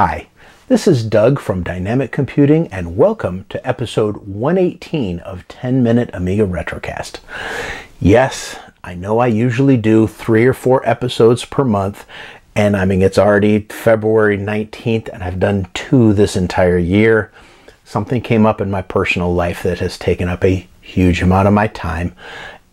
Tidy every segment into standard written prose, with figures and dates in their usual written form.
Hi, this is Doug from Dynamic Computing, and welcome to episode 118 of 10-Minute Amiga Retrocast. Yes, I know I usually do 3 or 4 episodes per month, and I mean, it's already February 19th, and I've done 2 this entire year. Something came up in my personal life that has taken up a huge amount of my time,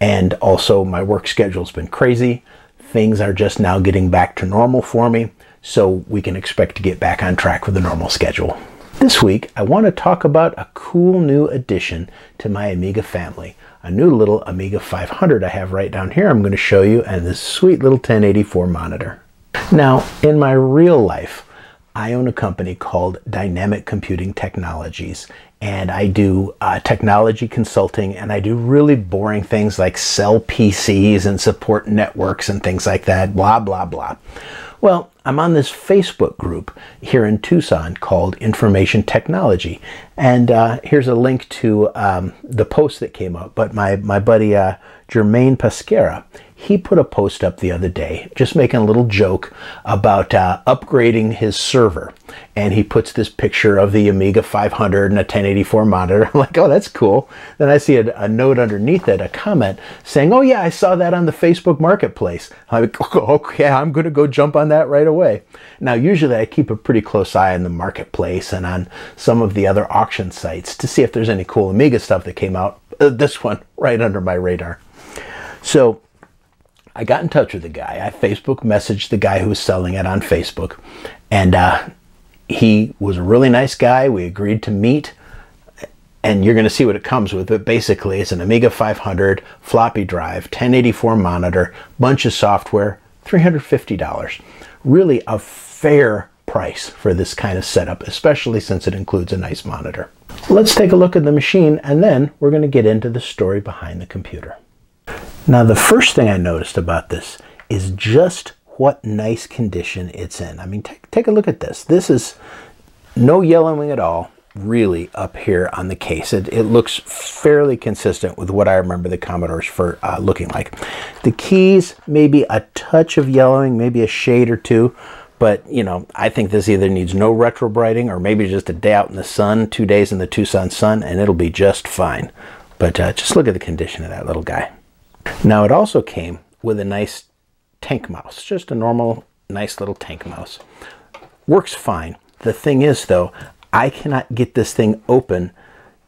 and also my work schedule's been crazy. Things are just now getting back to normal for me, so we can expect to get back on track with the normal schedule. This week, I want to talk about a cool new addition to my Amiga family. A new little Amiga 500 I have right down here I'm going to show you, and this sweet little 1084 monitor. Now, in my real life, I own a company called Dynamic Computing Technologies, and I do technology consulting, and I do really boring things like sell PCs and support networks and things like that, blah, blah, blah. Well, I'm on this Facebook group here in Tucson called Information Technology, and here's a link to the post that came up. But my buddy Jermaine Pesquera, he put a post up the other day just making a little joke about upgrading his server, and he puts this picture of the Amiga 500 and a 1084 monitor. I'm like, oh, that's cool. Then I see a note underneath it, a comment saying, oh yeah, I saw that on the Facebook Marketplace. I'm like, okay, I'm gonna go jump on that right away. Now, usually I keep a pretty close eye on the Marketplace and on some of the other auction sites to see if there's any cool Amiga stuff that came out. This one right under my radar. So I got in touch with the guy. I Facebook messaged the guy who was selling it on Facebook, and he was a really nice guy. We agreed to meet, and you're going to see what it comes with. But basically, it's an Amiga 500 floppy drive, 1084 monitor, bunch of software, $350. Really a fair price for this kind of setup, especially since it includes a nice monitor. Let's take a look at the machine, and then we're going to get into the story behind the computer. Now, the first thing I noticed about this is just what nice condition it's in. I mean, take a look at this. This is no yellowing at all, really, up here on the case. It looks fairly consistent with what I remember the Commodores for looking like. The keys, maybe a touch of yellowing, maybe a shade or two, but, you know, I think this either needs no retro brighting or maybe just a day out in the sun, 2 days in the Tucson sun, and it'll be just fine. But just look at the condition of that little guy. Now, it also came with a nice tank mouse, just a normal, nice little tank mouse. Works fine. The thing is, though, I cannot get this thing open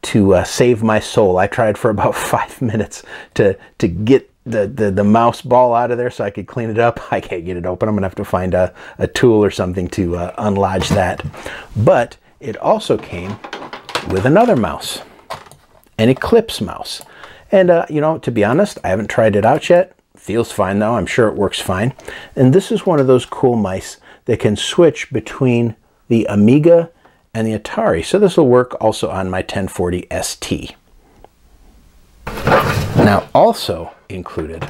to save my soul. I tried for about 5 minutes to get the mouse ball out of there so I could clean it up. I can't get it open. I'm going to have to find a tool or something to unlodge that. But it also came with another mouse, an Eclipse mouse. And, you know, to be honest, I haven't tried it out yet. Feels fine, though. I'm sure it works fine. And this is one of those cool mice that can switch between the Amiga and the Atari. So this will work also on my 1040 ST. Now, also included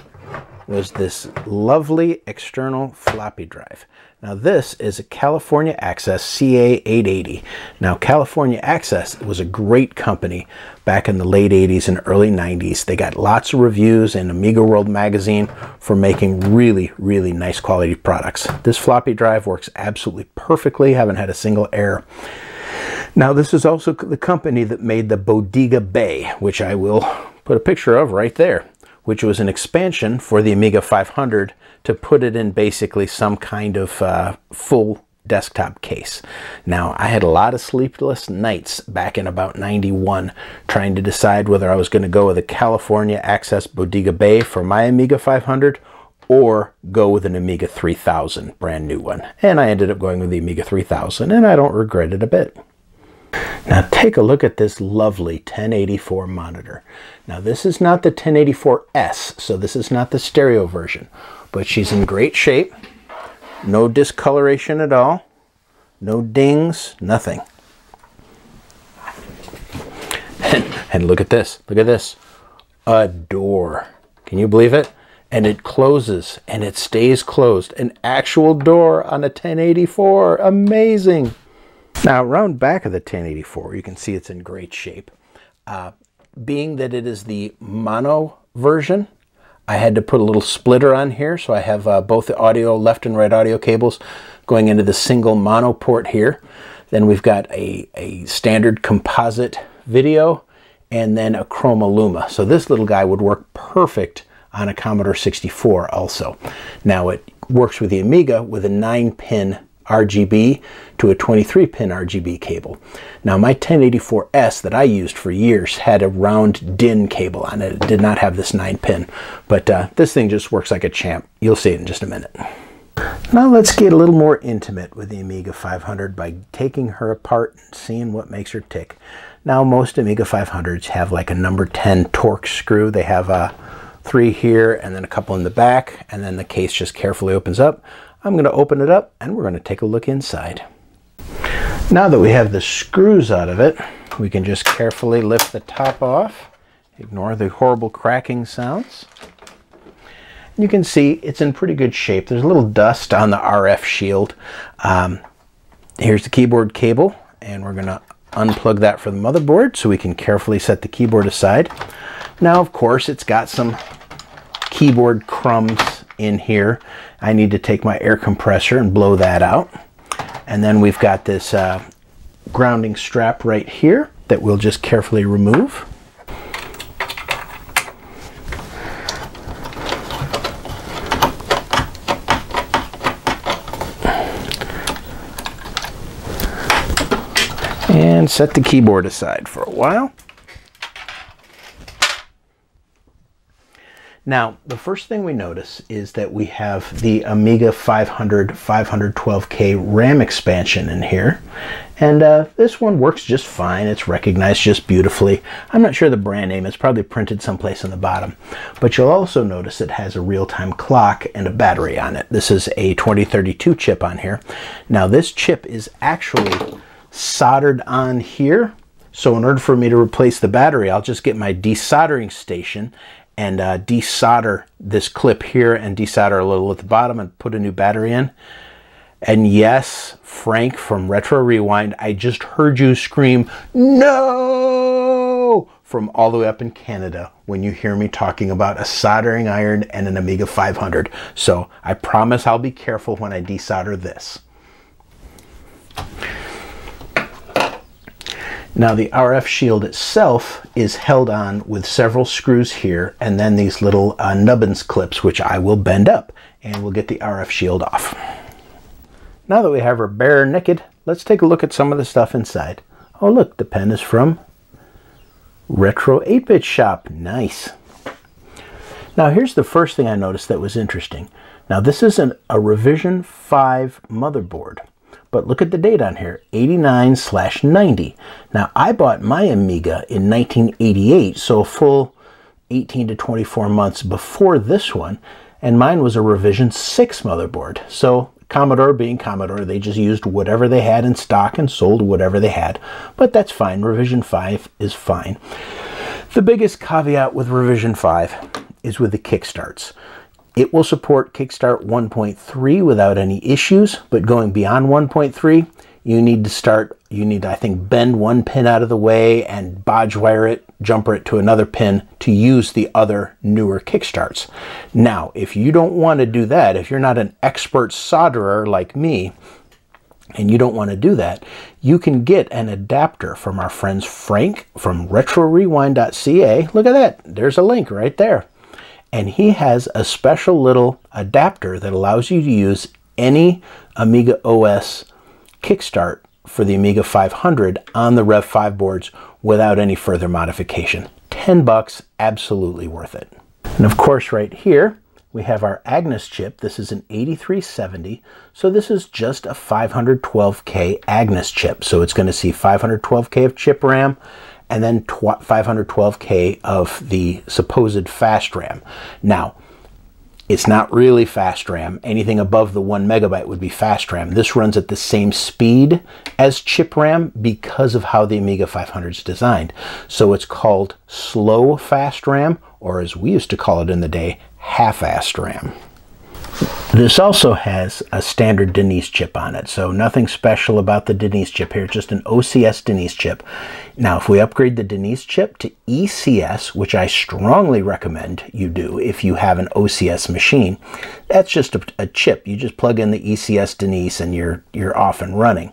was this lovely external floppy drive. Now, this is a California Access CA880. Now, California Access was a great company back in the late 80s and early 90s. They got lots of reviews in Amiga World magazine for making really, really nice quality products. This floppy drive works absolutely perfectly. Haven't had a single error. Now, this is also the company that made the Bodega Bay, which I will put a picture of right there, which was an expansion for the Amiga 500 to put it in basically some kind of full desktop case. Now, I had a lot of sleepless nights back in about 91 trying to decide whether I was going to go with a California Access Bodega Bay for my Amiga 500 or go with an Amiga 3000, brand new one. And I ended up going with the Amiga 3000, and I don't regret it a bit. Now, take a look at this lovely 1084 monitor. Now, this is not the 1084S, so this is not the stereo version, but she's in great shape. No discoloration at all. No dings, nothing. And look at this. Look at this. A door. Can you believe it? And it closes, and it stays closed. An actual door on a 1084. Amazing. Now, around back of the 1084, you can see it's in great shape. Being that it is the mono version, I had to put a little splitter on here, so I have both the audio, left and right audio cables going into the single mono port here. Then we've got a standard composite video, and then a Chroma Luma. So this little guy would work perfect on a Commodore 64 also. Now it works with the Amiga with a 9-pin RGB to a 23-pin RGB cable. Now my 1084S that I used for years had a round DIN cable on it. It did not have this 9-pin, but this thing just works like a champ. You'll see it in just a minute. Now let's get a little more intimate with the Amiga 500 by taking her apart and seeing what makes her tick. Now most Amiga 500s have like a number 10 Torx screw. They have 3 here and then a couple in the back, and then the case just carefully opens up. I'm going to open it up and we're going to take a look inside. Now that we have the screws out of it, we can just carefully lift the top off. Ignore the horrible cracking sounds. You can see it's in pretty good shape. There's a little dust on the RF shield. Here's the keyboard cable, and we're going to unplug that from the motherboard so we can carefully set the keyboard aside. Now, of course, it's got some keyboard crumbs in here. I need to take my air compressor and blow that out. And then we've got this grounding strap right here that we'll just carefully remove. And set the keyboard aside for a while. Now, the first thing we notice is that we have the Amiga 500 512K RAM expansion in here. And this one works just fine. It's recognized just beautifully. I'm not sure the brand name. It's probably printed someplace on the bottom. But you'll also notice it has a real-time clock and a battery on it. This is a 2032 chip on here. Now, this chip is actually soldered on here. So in order for me to replace the battery, I'll just get my desoldering station and desolder this clip here and desolder a little at the bottom and put a new battery in. And yes, Frank from Retro Rewind, I just heard you scream, "No!" from all the way up in Canada when you hear me talking about a soldering iron and an Amiga 500. So I promise I'll be careful when I desolder this. Now the RF shield itself is held on with several screws here and then these little nubbins clips, which I will bend up, and we'll get the RF shield off. Now that we have her bare naked, let's take a look at some of the stuff inside. Oh look, the pen is from Retro 8-Bit Shop. Nice. Now here's the first thing I noticed that was interesting. Now this is a revision 5 motherboard. But look at the date on here, 89/90. Now, I bought my Amiga in 1988, so a full 18 to 24 months before this one, and mine was a revision 6 motherboard. So Commodore being Commodore, they just used whatever they had in stock and sold whatever they had. But that's fine, revision 5 is fine. The biggest caveat with revision 5 is with the kickstarts. It will support Kickstart 1.3 without any issues, but going beyond 1.3, you need to I think, bend one pin out of the way and bodge wire it, jumper it to another pin to use the other newer Kickstarts. Now, if you don't want to do that, if you're not an expert solderer like me, and you don't want to do that, you can get an adapter from our friends Frank from RetroRewind.ca. Look at that. There's a link right there. And he has a special little adapter that allows you to use any Amiga OS Kickstart for the Amiga 500 on the Rev 5 boards without any further modification. 10 bucks, absolutely worth it. And of course right here, we have our Agnus chip. This is an 8370. So this is just a 512K Agnus chip. So it's going to see 512K of chip RAM, and then 512K of the supposed fast RAM. Now, it's not really fast RAM. Anything above the 1 megabyte would be fast RAM. This runs at the same speed as chip RAM because of how the Amiga 500 is designed. So it's called slow fast RAM, or as we used to call it in the day, half-assed RAM. This also has a standard Denise chip on it, so nothing special about the Denise chip here, just an OCS Denise chip. Now, if we upgrade the Denise chip to ECS, which I strongly recommend you do if you have an OCS machine, that's just a chip. You just plug in the ECS Denise and you're off and running.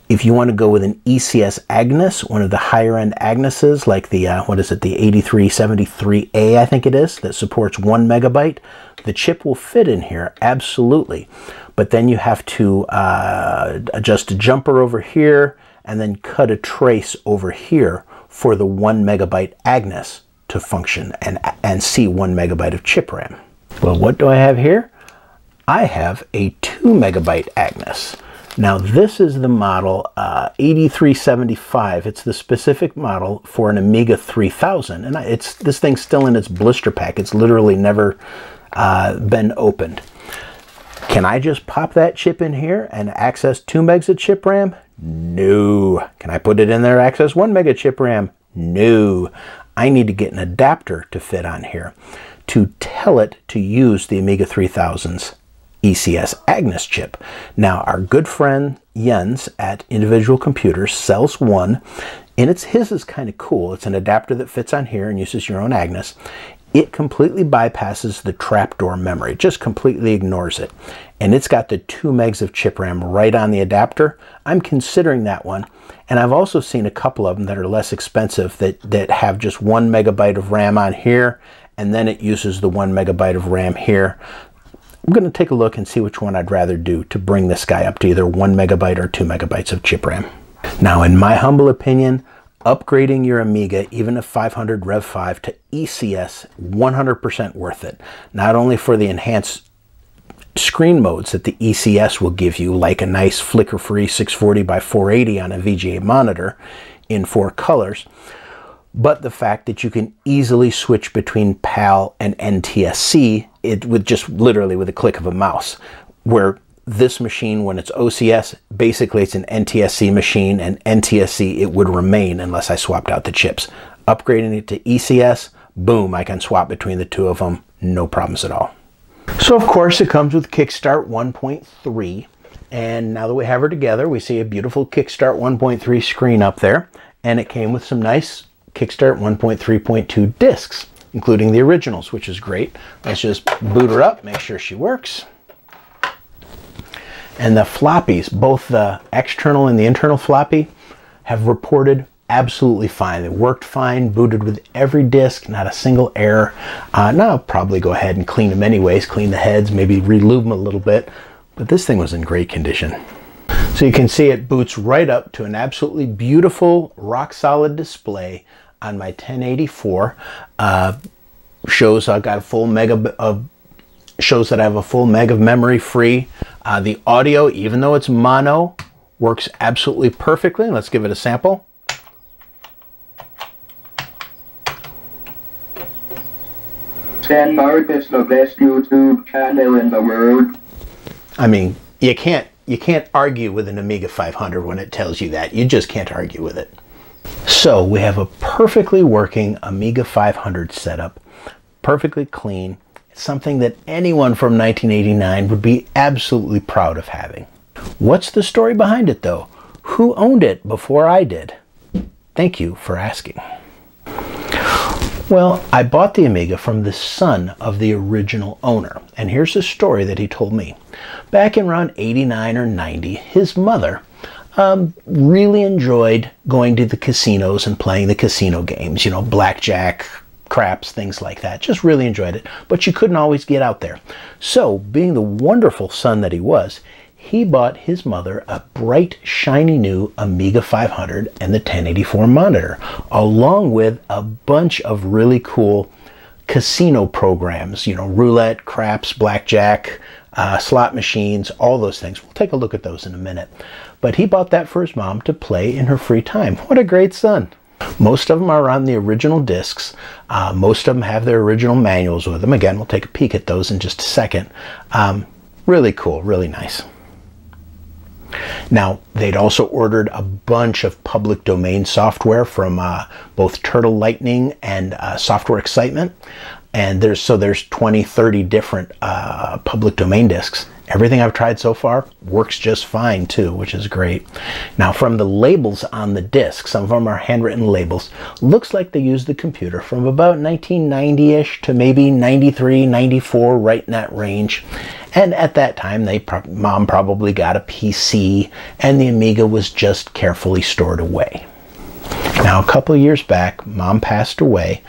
If you want to go with an ECS Agnus, one of the higher end Agnuses, like the, what is it, the 8373A, I think it is, that supports 1 megabyte, the chip will fit in here, absolutely. But then you have to adjust a jumper over here and then cut a trace over here for the 1 megabyte Agnus to function and see 1 megabyte of chip RAM. Well, what do I have here? I have a 2 megabyte Agnus. Now this is the model 8375. It's the specific model for an Amiga 3000, and this thing's still in its blister pack. It's literally never been opened. Can I just pop that chip in here and access 2 megs of chip RAM? No. Can I put it in there and access 1 mega chip RAM? No. I need to get an adapter to fit on here to tell it to use the Amiga 3000's ECS Agnus chip. Now, our good friend Jens at Individual Computers sells one, and his is kind of cool. It's an adapter that fits on here and uses your own Agnus. It completely bypasses the trapdoor memory, just completely ignores it. And it's got the 2 megs of chip RAM right on the adapter. I'm considering that one. And I've also seen a couple of them that are less expensive that have just 1 megabyte of RAM on here, and then it uses the 1 megabyte of RAM here. I'm going to take a look and see which one I'd rather do to bring this guy up to either 1 megabyte or 2 megabytes of chip RAM. Now, in my humble opinion, upgrading your Amiga, even a 500 Rev 5 to ECS, 100% worth it. Not only for the enhanced screen modes that the ECS will give you, like a nice flicker-free 640 by 480 on a VGA monitor in 4 colors, but the fact that you can easily switch between PAL and NTSC with just literally with a click of a mouse, where this machine, when it's OCS, basically it's an NTSC machine, and NTSC it would remain unless I swapped out the chips. Upgrading it to ECS, boom, I can swap between the two of them, no problems at all. So of course it comes with Kickstart 1.3, and now that we have her together, we see a beautiful Kickstart 1.3 screen up there, and it came with some nice Kickstart 1.3.2 discs, including the originals, which is great. Let's just boot her up, make sure she works. And the floppies, both the external and the internal floppy, have reported absolutely fine. They worked fine, booted with every disk, not a single error. Now I'll probably go ahead and clean them anyways, clean the heads, maybe re-lube them a little bit, but this thing was in great condition. So you can see it boots right up to an absolutely beautiful, rock-solid display on my 1084. Shows I got a full meg of shows that I have a full meg of memory free. The audio, even though it's mono, works absolutely perfectly. Let's give it a sample. San Mark is the best YouTube channel in the world. I mean, you can't argue with an Amiga 500 when it tells you that. You just can't argue with it. So we have a perfectly working Amiga 500 setup, perfectly clean. It's something that anyone from 1989 would be absolutely proud of having. What's the story behind it though? Who owned it before I did? Thank you for asking. Well, I bought the Amiga from the son of the original owner, and here's the story that he told me. Back in around 89 or 90, his mother really enjoyed going to the casinos and playing the casino games, you know, blackjack, craps, things like that. Just really enjoyed it, but she couldn't always get out there. So, being the wonderful son that he was, he bought his mother a bright, shiny new Amiga 500 and the 1084 monitor, along with a bunch of really cool casino programs, you know, roulette, craps, blackjack, slot machines, all those things. We'll take a look at those in a minute. But he bought that for his mom to play in her free time. What a great son. Most of them are on the original discs. Most of them have their original manuals with them. Again, we'll take a peek at those in just a second. Really cool, really nice. Now, they'd also ordered a bunch of public domain software from both Turtle Lightning and Software Excitement. And there's 20, 30 different public domain disks. Everything I've tried so far works just fine too, which is great. Now, from the labels on the disk, some of them are handwritten labels. Looks like they used the computer from about 1990-ish to maybe 93, 94, right in that range. And at that time, Mom probably got a PC, and the Amiga was just carefully stored away. Now, a couple of years back, Mom passed away,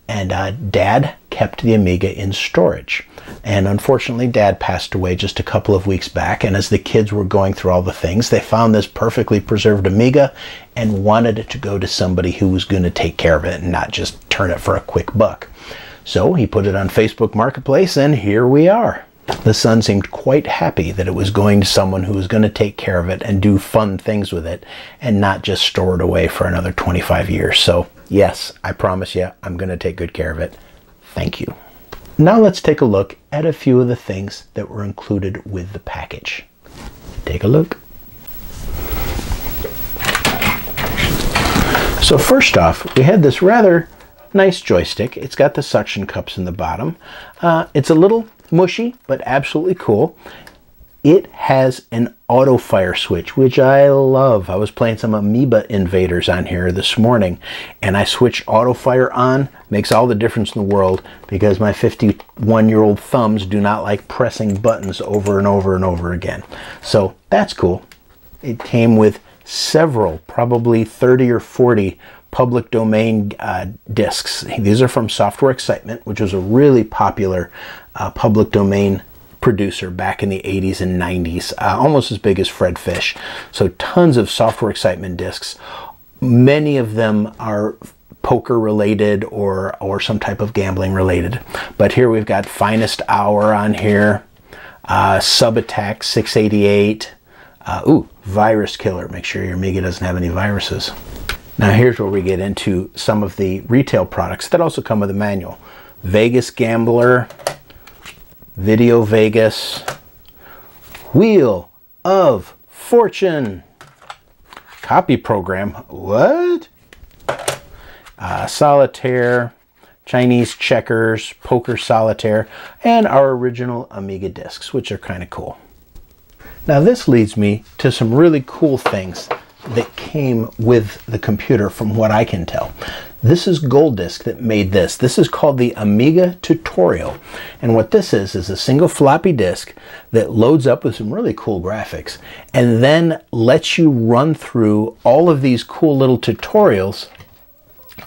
and Dad kept the Amiga in storage. And unfortunately, Dad passed away just a couple of weeks back, and as the kids were going through all the things, they found this perfectly preserved Amiga and wanted it to go to somebody who was going to take care of it and not just turn it for a quick buck. So he put it on Facebook Marketplace, and here we are. The son seemed quite happy that it was going to someone who was going to take care of it and do fun things with it and not just store it away for another 25 years. So yes, I promise you, I'm going to take good care of it. Thank you. Now let's take a look at a few of the things that were included with the package. Take a look. So first off, we had this rather nice joystick. It's got the suction cups in the bottom. It's a little mushy, but absolutely cool. It has an auto fire switch, which I love. I was playing some Amoeba Invaders on here this morning, and I switched auto fire on. Makes all the difference in the world because my 51-year-old thumbs do not like pressing buttons over and over and over again. So that's cool. It came with several, probably 30 or 40 public domain discs. These are from Software Excitement, which was a really popular public domain producer back in the 80s and 90s, almost as big as Fred Fish. So tons of Software Excitement discs. Many of them are poker related or some type of gambling related. But here we've got Finest Hour on here, Sub Attack 688, Virus Killer. Make sure your Amiga doesn't have any viruses. Now here's where we get into some of the retail products that also come with a manual. Vegas Gambler, Video Vegas, Wheel of Fortune, Copy Program, what? Solitaire, Chinese Checkers, Poker Solitaire, and our original Amiga discs, which are kind of cool. Now this leads me to some really cool things that came with the computer from what I can tell. This is Gold Disc that made this. This is called the Amiga Tutorial. And what this is a single floppy disk that loads up with some really cool graphics and then lets you run through all of these cool little tutorials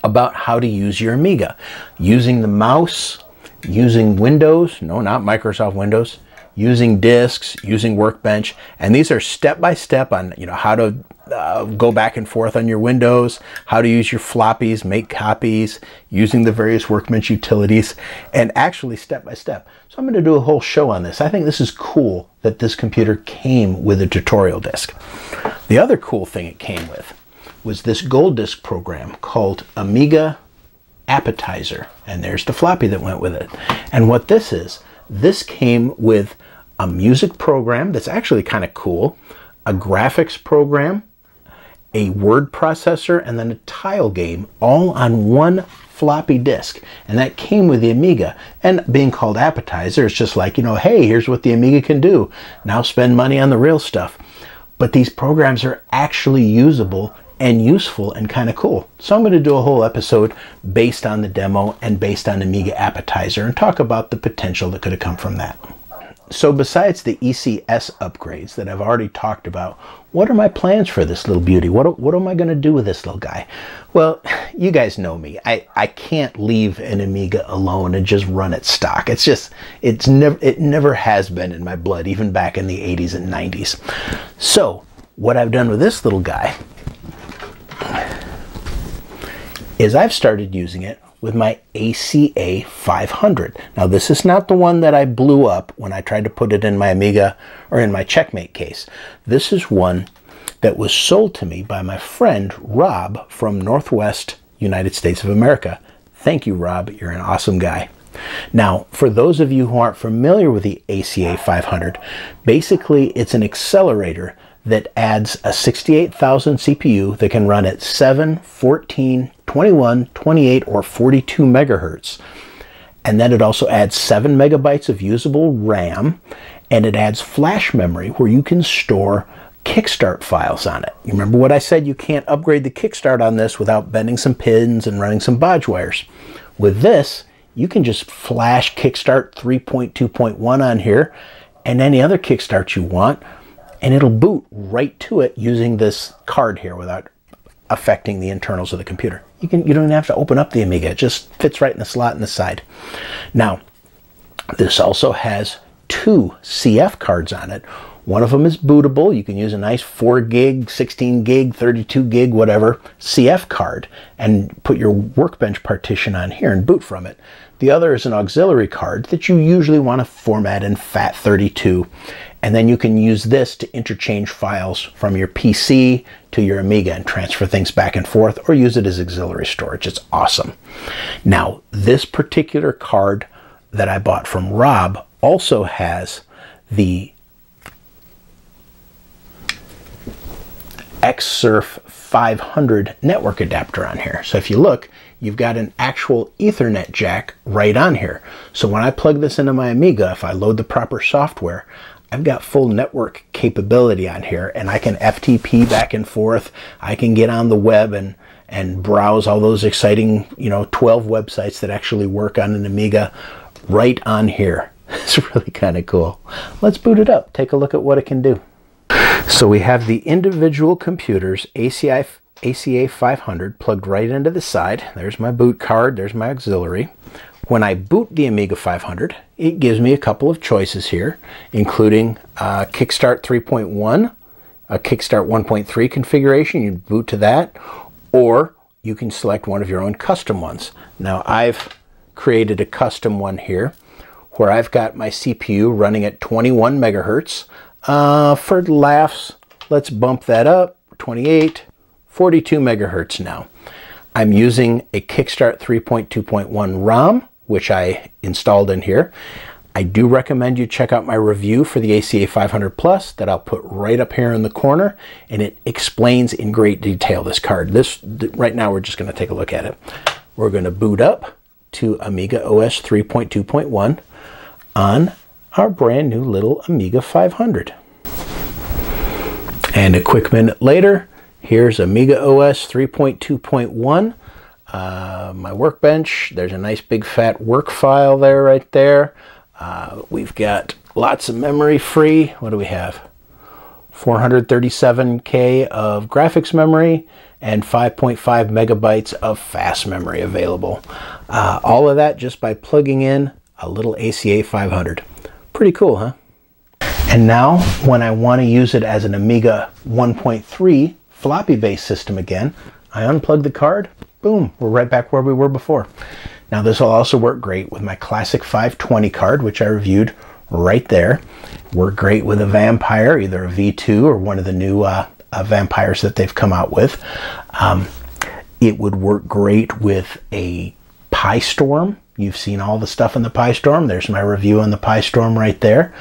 about how to use your Amiga. Using the mouse, using Windows, no, not Microsoft Windows, using disks, using Workbench, and these are step-by-step on how to go back and forth on your Windows, how to use your floppies, make copies, using the various Workbench utilities, and actually step-by-step. So I'm going to do a whole show on this. I think this is cool that this computer came with a tutorial disk. The other cool thing it came with was this Gold Disc program called Amiga Appetizer, and there's the floppy that went with it. And what this came with a music program that's actually kind of cool, a graphics program, a word processor, and then a tile game, all on one floppy disk. And that came with the Amiga. And being called Appetizer, it's just like, hey, here's what the Amiga can do. Now spend money on the real stuff. But these programs are actually usable and useful and kind of cool. So I'm going to do a whole episode based on the demo and based on Amiga Appetizer and talk about the potential that could have come from that. So besides the ECS upgrades that I've already talked about, what are my plans for this little beauty? What am I going to do with this little guy? Well, you guys know me. I can't leave an Amiga alone and just run it stock. It never has been in my blood, even back in the 80s and 90s. So what I've done with this little guy is I've started using it with my ACA 500. Now this is not the one that I blew up when I tried to put it in my Amiga or in my Checkmate case. This is one that was sold to me by my friend Rob from Northwest United States of America. Thank you, Rob. You're an awesome guy. Now, for those of you who aren't familiar with the ACA 500, basically it's an accelerator that adds a 68,000 CPU that can run at 7, 14, 21, 28, or 42 megahertz. And then it also adds 7 megabytes of usable RAM, and it adds flash memory where you can store Kickstart files on it. You remember what I said? You can't upgrade the Kickstart on this without bending some pins and running some bodge wires. With this, you can just flash Kickstart 3.2.1 on here and any other Kickstart you want, and it'll boot right to it using this card here without affecting the internals of the computer. You don't even have to open up the Amiga. It just fits right in the slot in the side. Now, this also has 2 CF cards on it. One of them is bootable. You can use a nice 4 gig, 16 gig, 32 gig, whatever CF card and put your Workbench partition on here and boot from it. The other is an auxiliary card that you usually want to format in FAT32. And then you can use this to interchange files from your PC to your Amiga and transfer things back and forth, or use it as auxiliary storage. It's awesome. Now, this particular card that I bought from Rob also has the Xsurf 500 network adapter on here. So if you look, you've got an actual Ethernet jack right on here. So when I plug this into my Amiga, if I load the proper software, I've got full network capability on here, and I can FTP back and forth. I can get on the web and browse all those exciting, 12 websites that actually work on an Amiga right on here. It's really kind of cool. Let's boot it up, take a look at what it can do. So we have the individual computers ACA 500 plugged right into the side. There's my boot card, there's my auxiliary. When I boot the Amiga 500, it gives me a couple of choices here, including Kickstart 3.1, a Kickstart 1.3 configuration. You boot to that, or you can select one of your own custom ones. Now I've created a custom one here where I've got my CPU running at 21 megahertz. For laughs, let's bump that up, 28, 42 megahertz now. I'm using a Kickstart 3.2.1 ROM, which I installed in here. I do recommend you check out my review for the ACA 500 Plus that I'll put right up here in the corner, and it explains in great detail this card. Right now we're just going to take a look at it. We're going to boot up to Amiga OS 3.2.1 on our brand new little Amiga 500. And a quick minute later, here's Amiga OS 3.2.1. My Workbench, there's a nice big fat work file there right there. We've got lots of memory free. What do we have? 437K of graphics memory and 5.5 megabytes of fast memory available. All of that just by plugging in a little ACA 500. Pretty cool, huh? And now, when I want to use it as an Amiga 1.3 floppy-based system again, I unplug the card, boom, we're right back where we were before. Now this will also work great with my classic 520 card, which I reviewed right there. Work great with a Vampire, either a V2 or one of the new Vampires that they've come out with. It would work great with a Pi Storm. You've seen all the stuff in the Pi Storm. There's my review on the Pi Storm right there.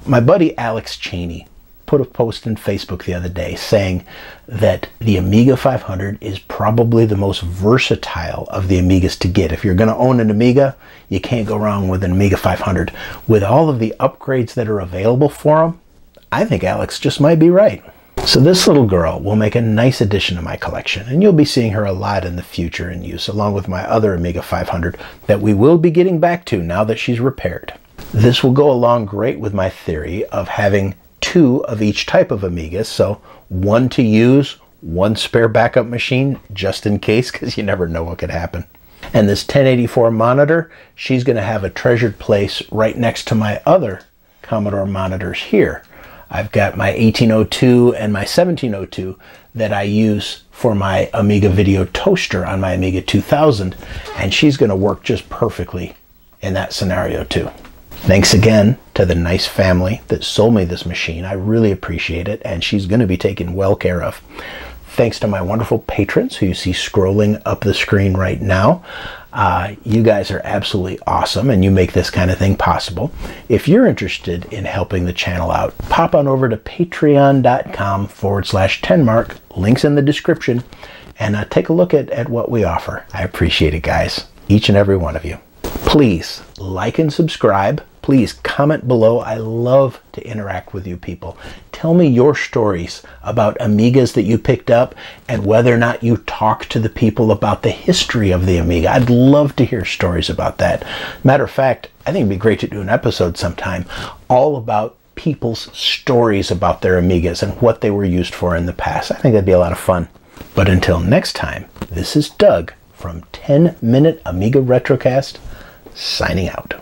My buddy Alex Cheney put a post in Facebook the other day saying that the Amiga 500 is probably the most versatile of the Amigas to get. If you're going to own an Amiga, you can't go wrong with an Amiga 500. With all of the upgrades that are available for them, I think Alex just might be right. So this little girl will make a nice addition to my collection, and you'll be seeing her a lot in the future in use, along with my other Amiga 500 that we will be getting back to now that she's repaired. This will go along great with my theory of having 2 of each type of Amigas, so one to use, one spare backup machine, just in case, because you never know what could happen. And this 1084 monitor, she's going to have a treasured place right next to my other Commodore monitors here. I've got my 1802 and my 1702 that I use for my Amiga Video Toaster on my Amiga 2000, and she's going to work just perfectly in that scenario too. Thanks again to the nice family that sold me this machine. I really appreciate it, and she's going to be taken well care of. Thanks to my wonderful patrons who you see scrolling up the screen right now. You guys are absolutely awesome, and you make this kind of thing possible. If you're interested in helping the channel out, pop on over to patreon.com/10mark. Links in the description, and take a look at what we offer. I appreciate it, guys. Each and every one of you. Please like and subscribe. Please comment below. I love to interact with you people. Tell me your stories about Amigas that you picked up and whether or not you talk to the people about the history of the Amiga. I'd love to hear stories about that. Matter of fact, I think it'd be great to do an episode sometime all about people's stories about their Amigas and what they were used for in the past. I think that'd be a lot of fun. But until next time, this is Doug from 10 Minute Amiga Retrocast, signing out.